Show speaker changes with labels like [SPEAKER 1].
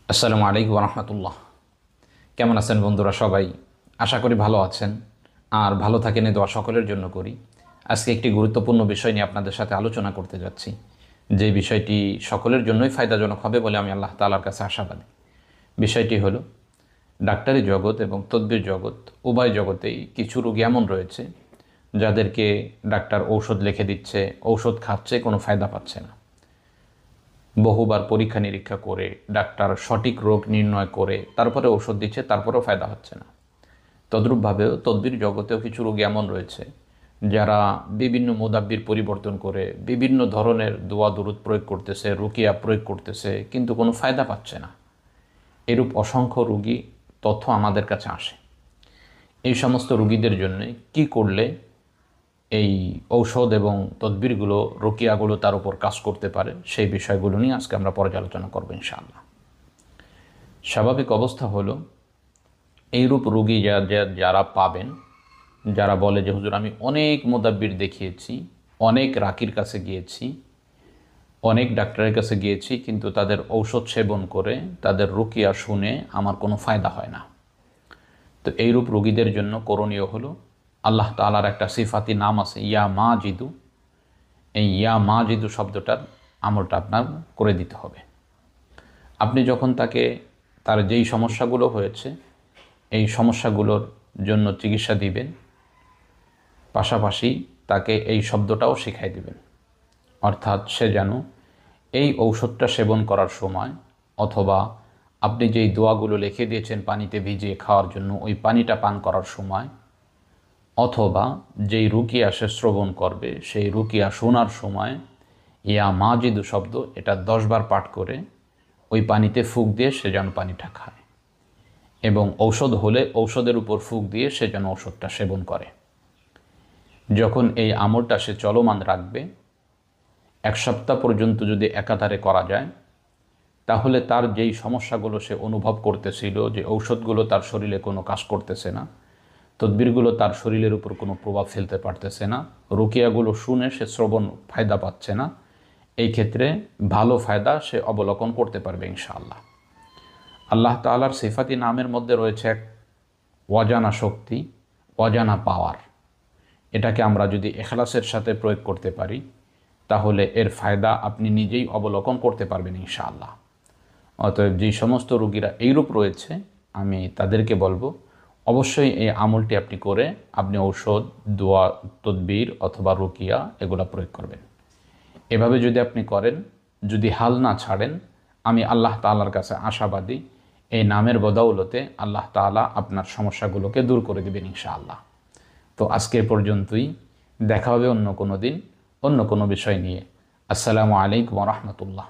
[SPEAKER 1] আসসালামু আলাইকুম রহমতুল্লাহ। কেমন আছেন বন্ধুরা? সবাই আশা করি ভালো আছেন, আর ভালো থাকেন এই দোয়া সকলের জন্য করি। আজকে একটি গুরুত্বপূর্ণ বিষয় নিয়ে আপনাদের সাথে আলোচনা করতে যাচ্ছি, যে বিষয়টি সকলের জন্যই ফায়দাজনক হবে বলে আমি আল্লাহ তাআলার কাছে আশাবাদী। বিষয়টি হলো, ডাক্তারি জগৎ এবং তদ্বির জগৎ উভয় জগতেই কিছু রোগী এমন রয়েছে যাদেরকে ডাক্তার ঔষধ লিখে দিচ্ছে, ঔষধ খাচ্ছে, কোনো ফায়দা পাচ্ছে না। বহুবার পরীক্ষা নিরীক্ষা করে ডাক্তার সঠিক রোগ নির্ণয় করে তারপরে ঔষধ দিচ্ছে, তারপরেও ফায়দা হচ্ছে না। তদ্রূপভাবেও তদ্বির জগতেও কিছু রোগী এমন রয়েছে যারা বিভিন্ন মোদাব্বির পরিবর্তন করে বিভিন্ন ধরনের দোয়া দুরুদ প্রয়োগ করতেছে, রুকিয়া প্রয়োগ করতেছে, কিন্তু কোনো ফায়দা পাচ্ছে না। এরূপ অসংখ্য রোগী তথ্য আমাদের কাছে আসে। এই সমস্ত রোগীদের জন্য কি করলে এই ঔষধ এবং তদবিরগুলো, রুকিয়াগুলো তার উপর কাজ করতে পারে, সেই বিষয়গুলো নিয়ে আজকে আমরা পর্যালোচনা করব ইনশাআল্লাহ। স্বাভাবিক অবস্থা হলো, এইরূপ রোগী যারা পাবেন, যারা বলে যে হুজুর আমি অনেক মোদাব্বির দেখিয়েছি, অনেক রাকির কাছে গিয়েছি, অনেক ডাক্তারের কাছে গিয়েছি, কিন্তু তাদের ঔষধ সেবন করে তাদের রুকিয়া শুনে আমার কোনো ফায়দা হয় না। তো এইরূপ রোগীদের জন্য করণীয় হলো, আল্লাহ তাআলার একটা সিফাতি নাম আছে ইয়া মাজিদু। এই ইয়া মাজিদু শব্দটার আমলটা আপনার করে দিতে হবে। আপনি যখন তাকে তার যেই সমস্যাগুলো হয়েছে এই সমস্যাগুলোর জন্য চিকিৎসা দিবেন, পাশাপাশি তাকে এই শব্দটাও শিখাই দিবেন। অর্থাৎ সে যেন এই ঔষধটা সেবন করার সময়, অথবা আপনি যেই দোয়াগুলো লিখে দিয়েছেন পানিতে ভিজিয়ে খাওয়ার জন্য, ওই পানিটা পান করার সময়, অথবা যেই রুকিয়া সে শ্রবণ করবে সেই রুকিয়া শোনার সময় ইয়া মাজিদু শব্দ এটা 10 বার পাঠ করে ওই পানিতে ফুঁক দিয়ে সে যেন পানিটা খায়, এবং ঔষধ হলে ঔষধের উপর ফুঁক দিয়ে সে যেন ঔষধটা সেবন করে। যখন এই আমলটা সে চলমান রাখবে, 1 সপ্তাহ পর্যন্ত যদি একাধারে করা যায়, তাহলে তার যেই সমস্যাগুলো সে অনুভব করতেছিল, যে ঔষধগুলো তার শরীরে কোনো কাজ করতেছে না, তদবিরগুলো তার শরীরের উপর কোনো প্রভাব ফেলতে পারতেছে না, রুকিয়াগুলো শুনে সে শ্রবণ ফায়দা পাচ্ছে না, এই ক্ষেত্রে ভালো ফায়দা সে অবলোকন করতে পারবে ইনশাআল্লাহ। আল্লাহ তাআলার সিফাতি নামের মধ্যে রয়েছে এক অজানা শক্তি, অজানা পাওয়ার। এটাকে আমরা যদি ইখলাসের সাথে প্রয়োগ করতে পারি, তাহলে এর ফায়দা আপনি নিজেই অবলোকন করতে পারবেন ইনশাআল্লাহ। অতএব যেই সমস্ত রোগীরা এইরূপ রয়েছে, আমি তাদেরকে বলবো অবশ্যই এই আমলটি আপনি করে আপনি ঔষধ, দোয়া, তদবির অথবা রুকিয়া এগুলো প্রয়োগ করবেন। এভাবে যদি আপনি করেন, যদি হাল না ছাড়েন, আমি আল্লাহ তাআলার কাছে আশাবাদী এই নামের বদৌলতে আল্লাহ তাআলা আপনার সমস্যাগুলোকে দূর করে দেবেন ইনশাআল্লাহ। তো আজকে পর্যন্তই, দেখা হবে অন্য কোনো দিন অন্য কোনো বিষয় নিয়ে। আসসালামু আলাইকুম ওয়া রাহমাতুল্লাহ।